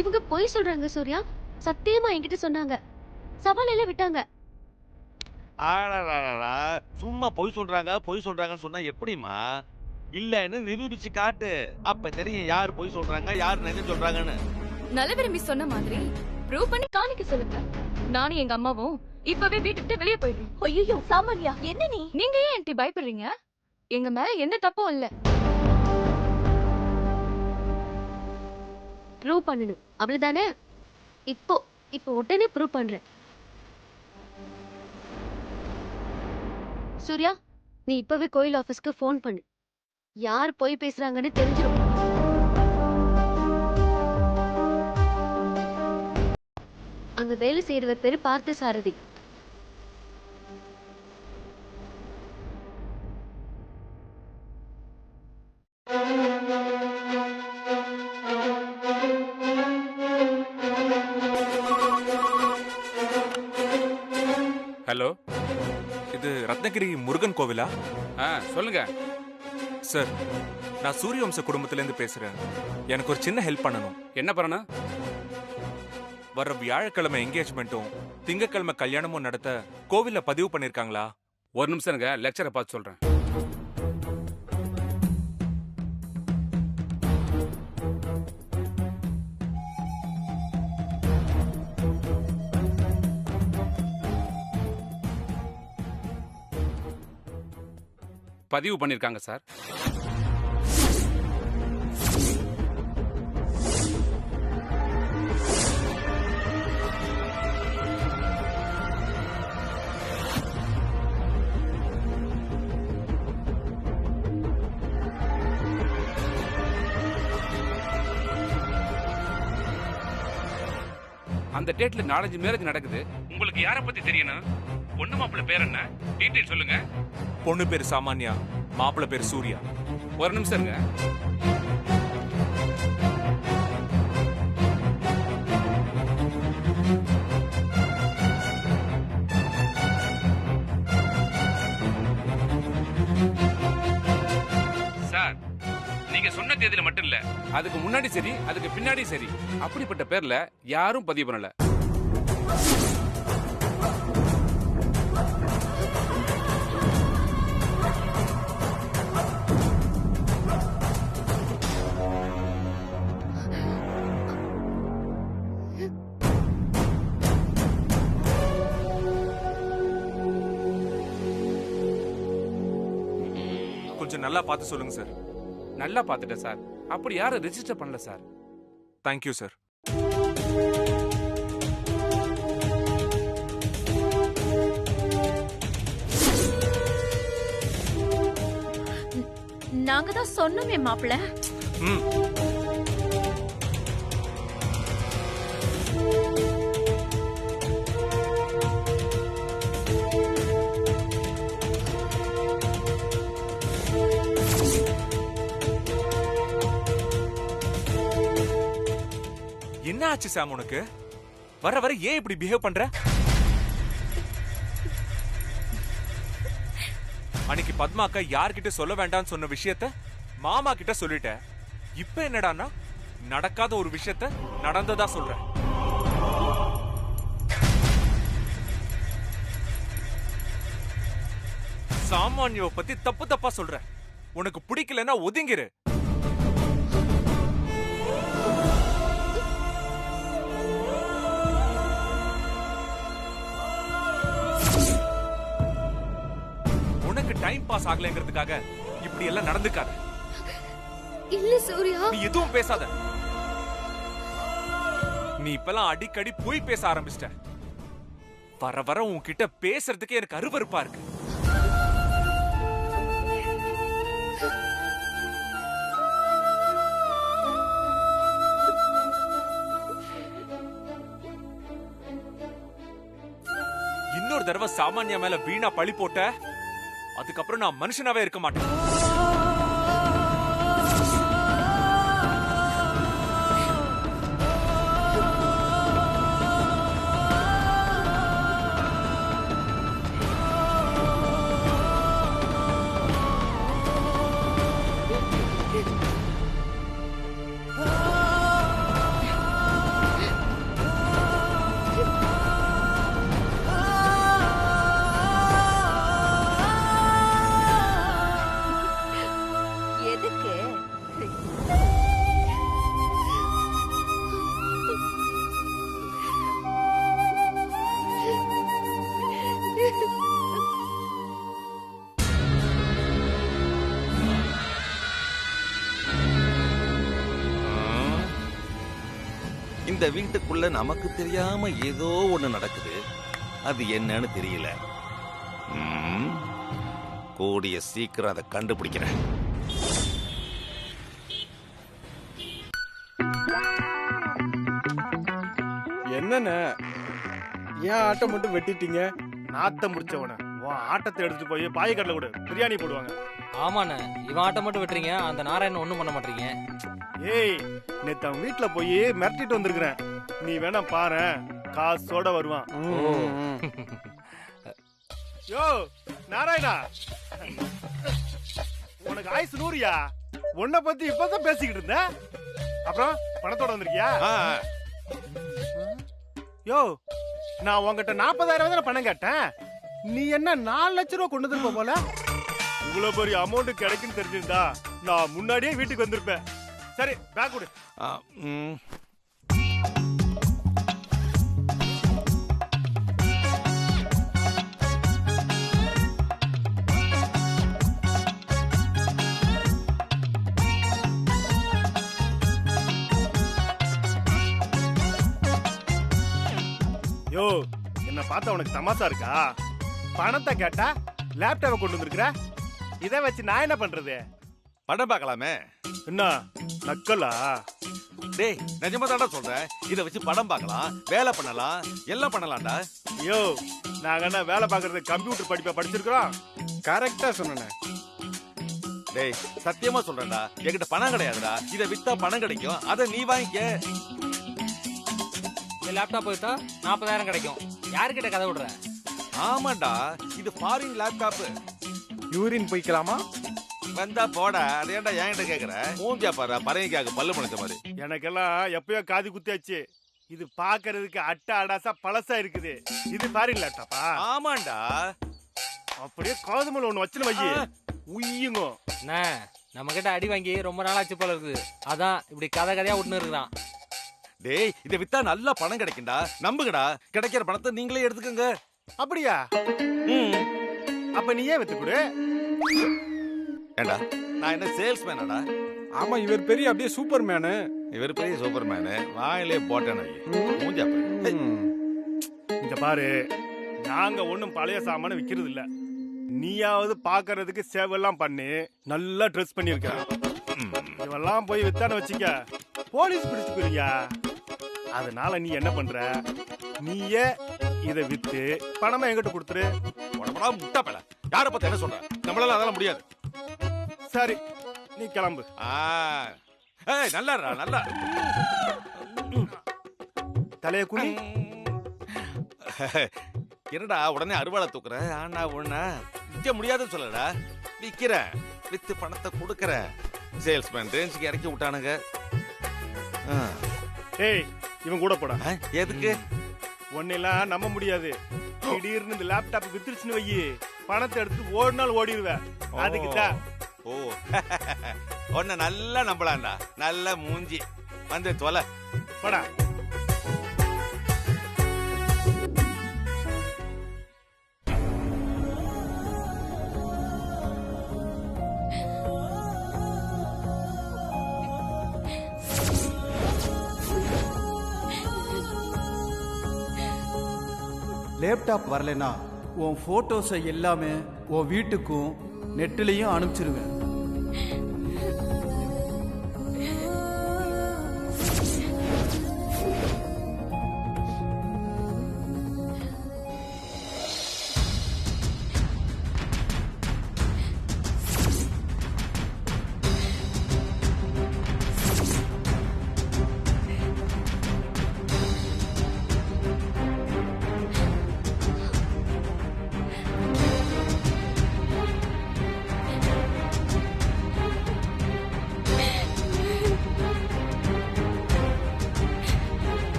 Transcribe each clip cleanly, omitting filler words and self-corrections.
இவங்க பொய் சொல்றாங்க சூர்யா. சத்தியமா என்கிட்ட சொன்னாங்க. சவால் விட்டாங்க. ஆடாடாடா சும்மா பொய் சொல்றாங்கன்னு சொன்னா எப்படிம்மா? இல்லன்னு நிரூபிச்சு காட்டு. அப்ப தெரியும் யார் பொய் சொல்றாங்க, யார் நிஜம் சொல்றாங்கன்னு. நல்ல விரும்பி சொன்ன மாதிரி ப்ரூவ் பண்ணி காணிக்க சொல்லுங்க. நானும் எங்க அம்மாவும் இப்பவே வீட்டு விட்டு வெளியே போயிடுறோம். ஐயோ சாமான்யா, என்ன நீ? நீங்க ஏன் ஆன்ட்டி பயப்படுறீங்க? எங்க மேல எந்த தப்பும் இல்ல. ப்ரூவ் பண்ணணும் அவ்வளவுதானே? இப்போ இப்போ உடனே ப்ரூவ் பண்றேன். சூர்யா, நீ இப்பவே கோயில் ஆபீஸ்க்கு ஃபோன் பண்ணு. யார் போய் பேசுறாங்கன்னு தெரிஞ்சிடும். அங்க வேலை செய்யறவர் பேரு பார்த்த சாரதி. ஹலோ, இது ரத்னகிரி முருகன் கோவிலா? சொல்லுங்க சார், நான் சூரியவம்ச குடும்பத்திலேருந்து பேசுறேன். எனக்கு ஒரு சின்ன ஹெல்ப் பண்ணணும். என்ன பண்ணணும்? வர வியாழக்கிழமை என்கேஜ்மெண்ட்டும் திங்கக்கிழமை கல்யாணமும் நடத்த கோவில்ல பதிவு பண்ணிருக்காங்களா? ஒரு நிமிஷம் இருங்க, லெக்சரை பார்த்து சொல்றேன். பதிவு பண்ணிருக்காங்க சார். அந்த டேட்ல 4-5 மேரேஜ் நடக்குது. உங்களுக்கு யாரை பத்தி தெரியணும்? பொண்ணு மாப்பிள்ள பேர் என்ன? டீடைல் சொல்லுங்க. பொண்ணு பேரு சாமான்யா, மாப்பிள்ள பேரு சூர்யா. ஒரு நிமிஷம் இருங்க. சார், நீங்க சொன்ன தேதியில மட்டும் இல்ல, அதுக்கு முன்னாடி சரி அதுக்கு பின்னாடி சரி அப்படிப்பட்ட பேர்ல யாரும் பதிவு பண்ணல. கொஞ்சம் நல்லா பார்த்து சொல்லுங்க சார். நல்லா பார்த்துட்டேன் சார். அப்படி யாரும் ரெஜிஸ்டர் பண்ணல சார். Thank you sir. நாங்க தான் சொன்னோமே மாப்பிள்ள. என்ன ஆச்சு சாம் உனக்கு? வர வர ஏன் இப்படி பிஹேவ் பண்ற? அன்னைக்கு பத்மாக்கா யார்கிட்ட சொல்ல வேண்டாம்னு சொன்ன விஷயத்த மாமா கிட்ட சொல்லிட்ட. இப்ப என்னடான்னா நடக்காத ஒரு விஷயத்த நடந்ததா சொல்ற. சாமான்யவை பத்தி தப்பு தப்பா சொல்ற. உனக்கு பிடிக்கலன்னா ஒதுங்கிரு. உனக்கு டைம் பாஸ் ஆகலைங்கிறதுக்காக இப்படி எல்லாம் நடந்துக்காத. இல்ல சூர்யா, நீ எதுவும் பேசாத. நீ இப்பெல்லாம் அடிக்கடி போய் பேச ஆரம்பிச்சிட்ட. வர வர உன்கிட்ட பேசுறதுக்கு எனக்கு அருவருப்பா இருக்கு. இன்னொரு தடவை சாமான்யா மேல வீணா பழி போட்ட, அதுக்கப்புறம் நான் மனுஷனாவே இருக்க மாட்டேன். இந்த வீட்டுக்குள்ள நமக்கு தெரியாம ஏதோ ஒண்ணு நடக்குது. அது என்னன்னு தெரியல. கூடிய சீக்கிரம் அதை கண்டுபிடிக்கிறேன். என்னண்ணே ஏன் ஆட்டை மட்டும் வெட்டிட்டீங்க? நாத்தம் முடிச்சவன உன் ஆட்டத்தை எடுத்துட்டு போய் பாயக்கடல கூட பிரியாணி போடுவாங்க. ஆமாண்ணே, இவன் ஆட்டம் மட்டும் வெட்டுறீங்க, அந்த நாராயணன் ஒண்ணும் பண்ண மாட்டீங்க. ஏய், நேத்து அவன் வீட்டுல போய் மிரட்டிட்டு வந்திருக்கிறேன். நீ வேணா பாரு, காசோட வருவான். யோ நாராயணா, உனக்கு ஆயுசு 100யா? உன்னை பத்தி இப்பதான் பேசிக்கிட்டு இருந்த. அப்புறம் பணத்தோட வந்திருக்கியா? யோ, நான் உங்ககிட்ட 40,000 தானே பணம் கேட்டேன். நீ என்ன 4 லட்சம் ரூபா கொண்டு வந்திருப்ப போல. இவ்வளவு பெரிய அமௌண்ட் கிடைக்குன்னு தெரிஞ்சிருந்தா நான் முன்னாடியே வீட்டுக்கு வந்திருப்பேன். சரி, பேக் கொடு. யோ, என்ன பார்த்தா உனக்கு தமாசா இருக்கா? பணத்தை கேட்டா லேப்டாப்பை கொண்டு வந்திருக்கிற. இதை வச்சு நான் என்ன பண்றது? படம் பார்க்கலாமே. என்ன நக்கலா? டேய், நிஜமா தான்டா சொல்றேன். இத வச்சு படம் பார்க்கலாம், வேலை பண்ணலாம், எல்லாம் பண்ணலாம்டா. யோ, நாங்க என்ன வேலை பார்க்கறது கம்ப்யூட்டர் படிப்பை படிச்சிருக்கிறோம்? கரெக்டா சொன்னேண்ணே. டேய், சத்தியமா சொல்றேன்டா, என்கிட்ட பணம் கிடையாதுடா. இத வித்தா பணம் கிடைக்கும், அத நீ வாங்கிக்க. இந்த லேப்டாப் வித்தா 40,000 கிடைக்கும். யாருக்கிட்ட கதை விடுற? ஆமாண்டா, இது ஃபாரின் லேப்டாப். யூரின் போய்க்கலாமா? வந்தா போடா. அதேண்டா என்கிட்ட கேக்குற? மூஞ்சா பாரு, பறையக்காக பல்லு முளைச்ச மாதிரி. எனக்கெல்லாம் எப்பயோ காது குத்தியாச்சு. இது பாக்குறதுக்கு அட்டா அடாசா பழசா இருக்குது. இது ஃபாரின் லேப்டாப்பா? ஆமாண்டா. அப்படியே காதுமல ஒண்ணு வச்சுன்னு வை, உய்யுங்க. அண்ணே, நம்ம கிட்ட அடி வாங்கி ரொம்ப நாளாச்சு போல இருக்குது. அதான் இப்படி கதை கதையா விட்டுன்னு இருக்கிறான். டேய், இத வித்தா நல்ல பணம் கிடைக்கும்டா, நம்புங்கடா. கிடைக்கிற பணத்தை நீங்களே எடுத்துக்கங்க. அப்படியா? அப்ப நீயே வித்து கொடு. ஏண்டா, நான் என்ன சேல்ஸ்மேனாடா? ஆமா, இவர் பெரிய அப்படியே சூப்பர் மேனு. இவர் பெரிய சூப்பர் மேனு. வாயிலே போட்டேன். மூஞ்சா பாரு. இங்க பாரு, நாங்க ஒண்ணும் பழைய சாமான விக்கிறது இல்ல. நீயாவது பாக்குறதுக்கு சேவெல்லாம் பண்ணி நல்லா ட்ரெஸ் பண்ணிருக்க. இவெல்லாம் போய் வித்தான வச்சுக்க, போலீஸ் பிடிச்சு போயிருயா. அதனால நீ என்ன பண்ற? நீயே இத வித்து பணமா எங்கிட்ட கொடுத்துரு. உடம்படா முட்டா பேல. யார பத்தி என்ன சொல்ற? நம்மளால அதெல்லாம் முடியாது. சரி, நீ கிளம்பு. ஏய், நல்லாடா, நல்லா. தலைய குனி. என்னடா உடனே அருவாளை தூக்குற? ஆனா ஒண்ணா விற்க முடியாதுன்னு சொல்லடா. விக்கிறேன், வித்து பணத்தை கொடுக்கறேன். சேல்ஸ்மேன் ரேஞ்சுக்கு இறக்கி விட்டானுங்க. ஏய், இவன் கூட போடா. எதுக்கு? ஒன்னெல்லாம் நம்ப முடியாது. திடீர்னு இந்த லேப்டாப் வித்துருச்சுன்னு வையி, பணத்தை எடுத்து ஓடினாலும் ஓடிடுவேன். அதுக்குதான். ஓ, ஒன்ன நல்லா நம்பலாம்டா. நல்ல மூஞ்சி. வந்து தொலை போடா. லேப்டாப் வரலனா உன் போட்டோஸை எல்லாமே உன் வீட்டுக்கும் நெட்டிலையும் அனுப்பிச்சிருவேன்.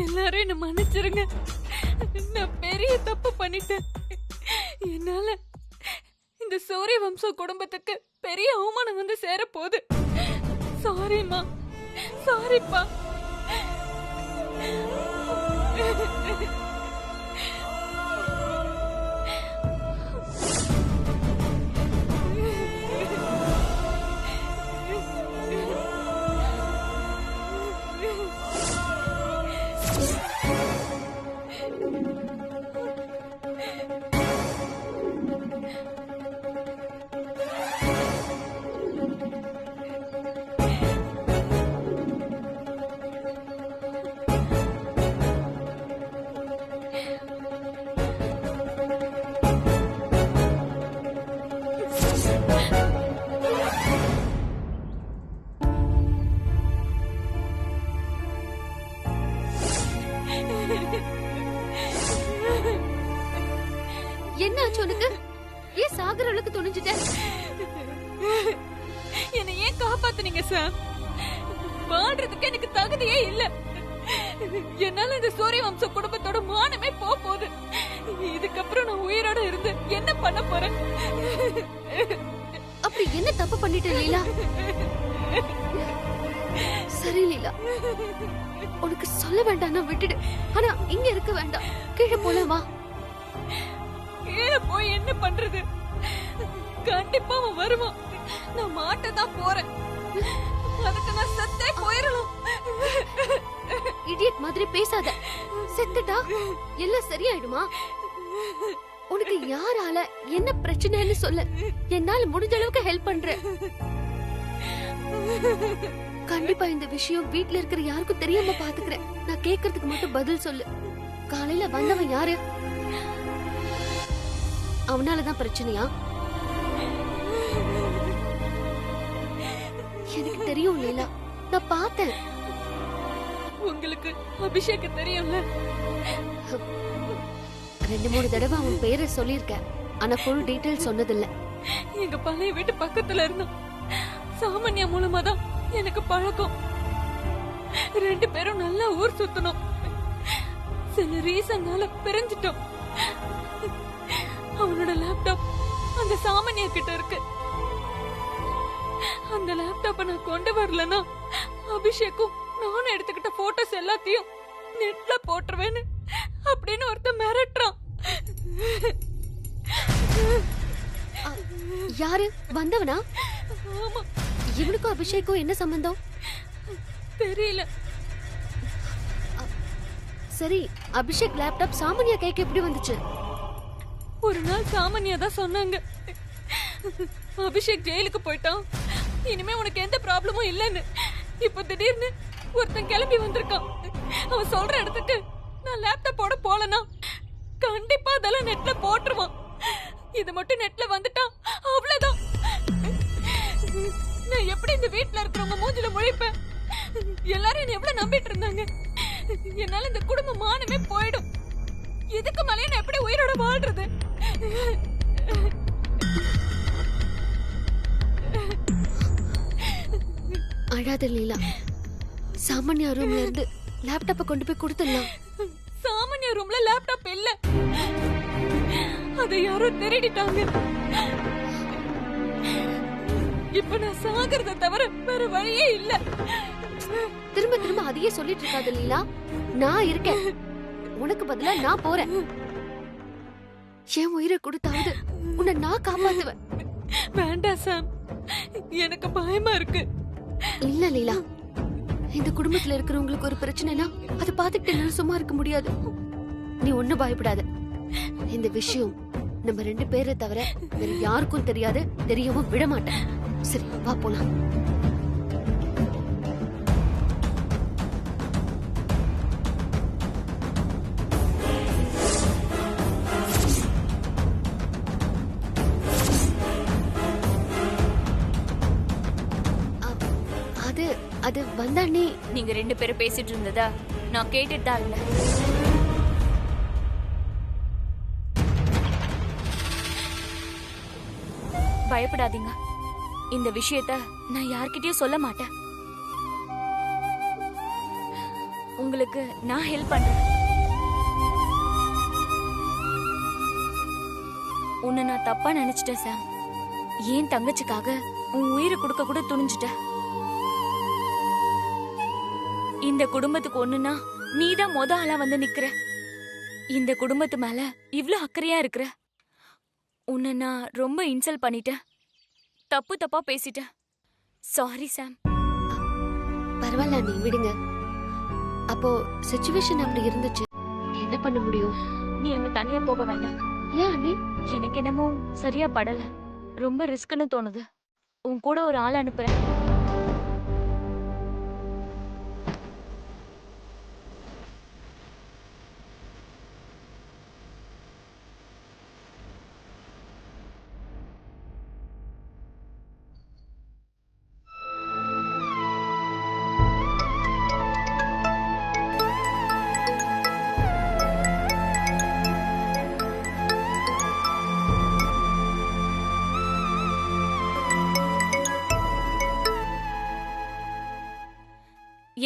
எல்லாரும் என்ன மன்னிச்சிருங்க. நான் பெரிய தப்பு பண்ணிட்டேன். என்னால இந்த சூரிய வம்ச குடும்பத்துக்கு பெரிய அவமானம் வந்து சேர போகுது. சாரிம்மா, சாரிப்பா. என்ன ஆச்சு உனக்கு? ஏன் சாகர அளவுக்கு துணிஞ்சிட்ட? என்னை ஏன் காப்பாத்துனீங்க சார்? வாழ்றதுக்கு எனக்கு தகுதியே இல்ல. என்னால இந்த சூரிய வம்ச குடும்பத்தோட மானமே போகுது. இதுக்கப்புறம் நான் உயிரோட இருந்து என்ன பண்ண போறேன்? அப்படி என்ன தப்பு பண்ணிட்ட லீலா? சரி லீலா, உனக்கு சொல்ல வேண்டாம், நான் விட்டுடு. ஆனா இங்க இருக்க வேண்டாம், கீழே போல வா. கீழே போய் என்ன பண்றது? கண்டிப்பா அவன் வருவான். நான் மாட்டதான் போறேன். அதுக்கு நான் செத்தே போயிடலாம். இடியட் மாதிரி பேசாத. செத்துட்டா எல்லாம் சரியாயிடுமா? உனக்கு யாரால என்ன பிரச்சனைன்னு சொல்ல, என்னால முடிஞ்ச அளவுக்கு ஹெல்ப் பண்றேன். கண்டிப்பா இந்த விஷயம் வீட்ல இருக்கிற யாருக்கும் தெரியாம பாத்துக்கிறேன். நான் கேக்குறதுக்கு மட்டும் பதில் சொல்லு. காலையில வந்தவன் யாரு? அவனாலதான் பிரச்சனையா? எனக்கு தெரியும் லீலா, நான் பார்த்தேன். உங்களுக்கு அபிஷேக் தெரியும்ல? 2-3 தடவை அவன் பேரை சொல்லியிருக்கேன், ஆனா ஃபுல் டீடைல் சொன்னதில்ல. எங்க பழைய வீட்டு பக்கத்துல இருந்தான். சாமானியா மூலமா தான் எனக்கு பழக்கம். 2 பேரும் நல்லா ஊர் சுத்தணும். சில ரீசன்னால பிரிஞ்சிட்டோம். அவனோட லேப்டாப் அந்த சாமானியா கிட்ட இருக்கு. அந்த லேப்டாப்ப நான் கொண்டு வரலன்னா அபிஷேக்கும் நானும் எடுத்துக்கிட்ட போட்டோஸ் எல்லாத்தையும் நெட்ல போட்டுருவேன்னு அப்படின்னு ஒருத்தன் மிரட்டுறான். யாரு வந்தவனா? ஆமா. இவனுக்கும் அபிஷேக்கும் என்ன சம்பந்தம்? தெரியல. சரி, அபிஷேக் லேப்டாப் சாமானியா கைக்கு எப்படி வந்துச்சு? ஒரு நாள் சாமானியா தான் சொன்னாங்க, அபிஷேக் ஜெயிலுக்கு போயிட்டான், இனிமே உனக்கு எந்த ப்ராப்ளமும் இல்லைன்னு. இப்ப திடீர்னு ஒருத்தன் கிளம்பி வந்திருக்கான். அவன் சொல்ற இடத்துக்கு நான் லேப்டாப்போட போலனா கண்டிப்பா அதெல்லாம் நெட்ல போட்டுருவான். இது மட்டும் நெட்ல வந்துட்டா அவ்வளவுதான். நான் எப்படி இந்த வீட்டுல இருக்கிறவங்க மூஞ்சில முழிப்பேன்? எல்லாரும் என்ன எவ்வளவு நம்பிட்டு இருந்தாங்க. என்னால இந்த குடும்ப மானமே போயிடும். இதுக்கு மேலே நான் எப்படி உயிரோட வாழ்றது? அழாத லீலா, சாமானியா ரூம்ல இருந்து லேப்டாப்ப கொண்டு போய் கொடுத்துடலாம். சாமானியா ரூம்ல லேப்டாப் இல்ல, அதை யாரோ திருடிட்டாங்க. இப்ப நான் சாகிறத தவிர வேற வழியே இல்ல. திரும்ப திரும்ப அதையே சொல்லிட்டு இருக்காத லீலா, நான் இருக்கேன். உனக்கு பதிலா நான் போறேன். என் உயிரை கொடுத்தாவது உன்னை நான் காப்பாத்துவேன். வேண்டாம் சாம், எனக்கு பயமா இருக்கு. இல்ல லீலா, இந்த குடும்பத்துல இருக்கிறவங்களுக்கு ஒரு பிரச்சனைனா அதை பார்த்துட்டு என்னால சும்மா இருக்க முடியாது. நீ ஒண்ணு பயப்படாத. இந்த விஷயம் நம்ம 2 பேரை தவிர வேற யாருக்கும் தெரியாது, தெரியவும் விட மாட்டேன். சரி, வா போலாம். அது வந்தானே. நீங்க 2 பேரும் பேசிட்டு இருந்ததா நான் கேட்டுட்டு தான் இருந்தேன். பயப்படாதீங்க, இந்த விஷயத்த நான் யார்கிட்டயும் சொல்ல மாட்டேன். உங்களுக்கு நான் ஹெல்ப் பண்றேன். உன்னை நான் தப்பா நினைச்சிட்டேன் சாம். ஏன் தங்கச்சிக்காக உன் உயிரை கொடுக்க கூட துணிஞ்சிட்ட. இந்த குடும்பத்துக்கு ஒண்ணுனா நீதான் மொத ஆளா வந்து நிக்கிற. இந்த குடும்பத்து மேல இவ்ளோ அக்கறையா இருக்கிற. உன்னை நான் ரொம்ப இன்சல்ட் பண்ணிட்டேன். தப்பா பேசிட்டேன். சாரி சாம். பரவாயில்ல நீ விடுங்க. அப்போ சிச்சுவேஷன் அப்படி இருந்துச்சு, என்ன பண்ண முடியும்? நீ அங்க தனியா போக வேண்டாம். ஏன் அண்ணி? எனக்கு என்னமோ சரியா படல. ரொம்ப ரிஸ்க்னு தோணுது. உன் கூட ஒரு ஆள் அனுப்புறேன்.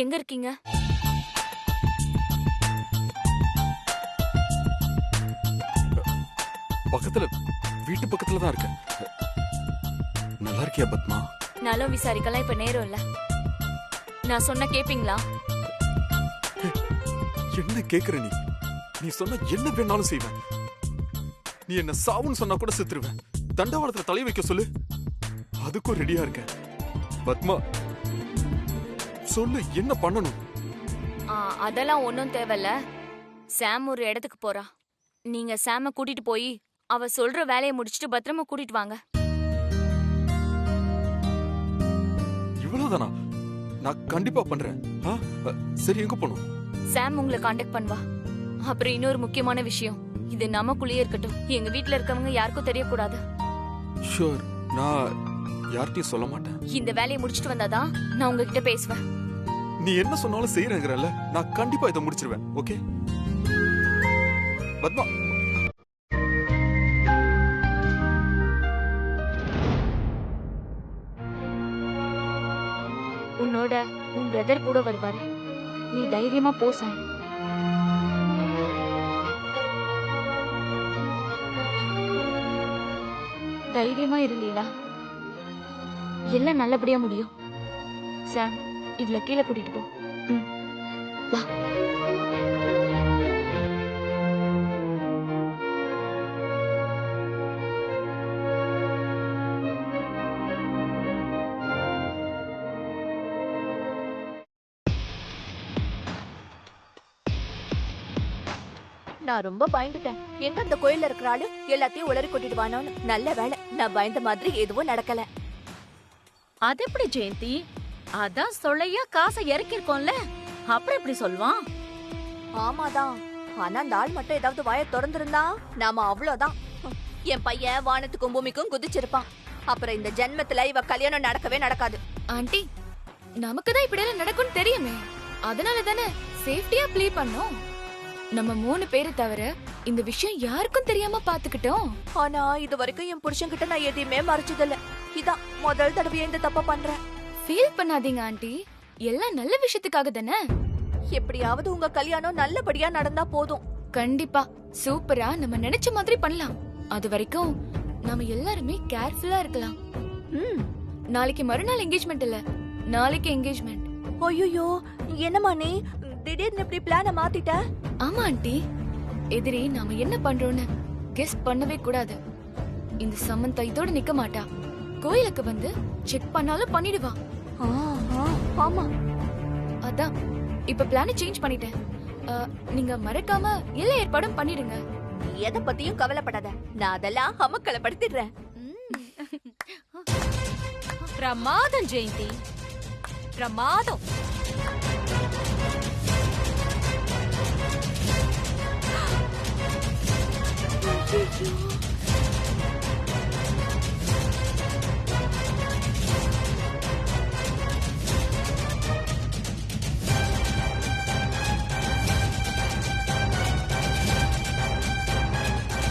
எங்க இருக்கீங்க? பக்கத்துல, வீட்டு பக்கத்துல தான் இருக்கேன். நல்லா இருக்கியா பத்மா? நலம் விசாரிக்கலாம் இப்ப நேரம் இல்ல. நான் சொன்ன கேப்பீங்களா? என்ன கேக்குற நீ? நீ சொன்ன என்ன வேணாலும் செய்வேன். நீ என்ன சாவுன்னு சொன்னா கூட செத்துருவேன். தண்டவாளத்துல தலை வைக்க சொல்லு, அதுக்கும் ரெடியா இருக்கேன். பத்மா சொல்லு, என்ன பண்ணணும்? அதெல்லாம் ஒன்னும் தேவையில்ல. சாம் ஒரு இடத்துக்கு போறா. நீங்க சாம கூட்டிட்டு போய் அவ சொல்ற வேலையை முடிச்சிட்டு பத்திரமா கூட்டிட்டு வாங்க. இவ்வளவுதானா? நான் கண்டிப்பா பண்றேன். சரி, எங்க போகணும்? சாம் உங்களை காண்டாக்ட் பண்ணுவா. அப்புறம் இன்னொரு முக்கியமான விஷயம், இது நமக்குள்ளேயே இருக்கட்டும். எங்க வீட்ல இருக்கவங்க யாருக்கும் தெரியக்கூடாது. ஷூர், நான் யார்கிட்டயும் சொல்ல மாட்டேன். இந்த வேலையை முடிச்சிட்டு வந்தாதான் நான் உங்ககிட்ட பேசுவேன். நீ என்ன சொன்னாலும் செய்யறேங்கறல்ல, நான் கண்டிப்பா இதை முடிச்சிருவேன். ஓகே பத்மா? உன்னோட உன் பிரதர் கூட வருவாரு. நீ தைரியமா போ சாம். தைரியமா இருந்தீங்களா? எல்லாம் நல்லபடியா முடியும். சாம், இதுல கீழே கூட்டிட்டு போ. வா. நான் ரொம்ப பயந்துட்டேன். எங்க அந்த கோயில்ல இருக்கிற ஆளு எல்லாத்தையும் உளறி கொட்டிட்டு வானோன்னு. நல்ல வேலை, நான் பயந்த மாதிரி எதுவும் நடக்கல. அது எப்படி ஜெயந்தி? அதான் சொல்லையா காசை இறக்கிருக்கோம்ல, அப்புறம் எப்படி சொல்வான்? ஆமாதான். ஆனா அந்த ஆள் மட்டும் ஏதாவது வாயை திறந்திருந்தா நாம அவ்வளவுதான். என் பையன் வானத்துக்கும் பூமிக்கும் குதிச்சிருப்பான். அப்புறம் இந்த ஜென்மத்துல இவ கல்யாணம் நடக்கவே நடக்காது. ஆண்டி, நமக்கு தான் இப்படி எல்லாம் நடக்கும்னு தெரியுமே. அதனால தானே சேஃப்டியா ப்ளே பண்ணோம். நம்ம 3 பேரை தவிர இந்த விஷயம் யாருக்கும் தெரியாம பாத்துக்கிட்டோம். ஆனா இது வரைக்கும் என் புருஷன் கிட்ட நான் எதையுமே மறைச்சதில்ல. இதான் முதல் தடவை இந்த தப்ப பண்றேன். ஃபீல் பண்ணாதீங்க ஆண்டி, எல்லாம் நல்ல விஷயத்துக்காக தானே. எப்படியாவது உங்க கல்யாணம் நல்லபடியா நடந்தா போதும். கண்டிப்பா சூப்பரா நம்ம நினைச்ச மாதிரி பண்ணலாம். அது வரைக்கும் நாம எல்லாருமே கேர்ஃபுல்லா இருக்கலாம். நாளைக்கு மறுநாள் என்கேஜ்மெண்ட் இல்ல, நாளைக்கு என்கேஜ்மெண்ட். ஐயோ, என்னமா நீ திடீர்னு இப்படி பிளான மாத்திட்ட? ஆமா ஆண்டி, எதிரி நாம என்ன பண்றோம்னு கெஸ் பண்ணவே கூடாது. இந்த சமந்தா இதோட நிக்க மாட்டா. கோயிலுக்கு வந்து செக் பண்ணாலும் பண்ணிடுவா. ஆமா, அதான் இப்ப பிளான சேஞ்ச் பண்ணிட்டேன். நீங்க மறக்காம எல்லா ஏற்பாடும் பண்ணிடுங்க. எதை பத்தியும் கவலைப்படாத, நான் அதெல்லாம் அமக்கலப்படுத்திடுறேன். பிரமாதம் ஜெயந்தி, பிரமாதம்.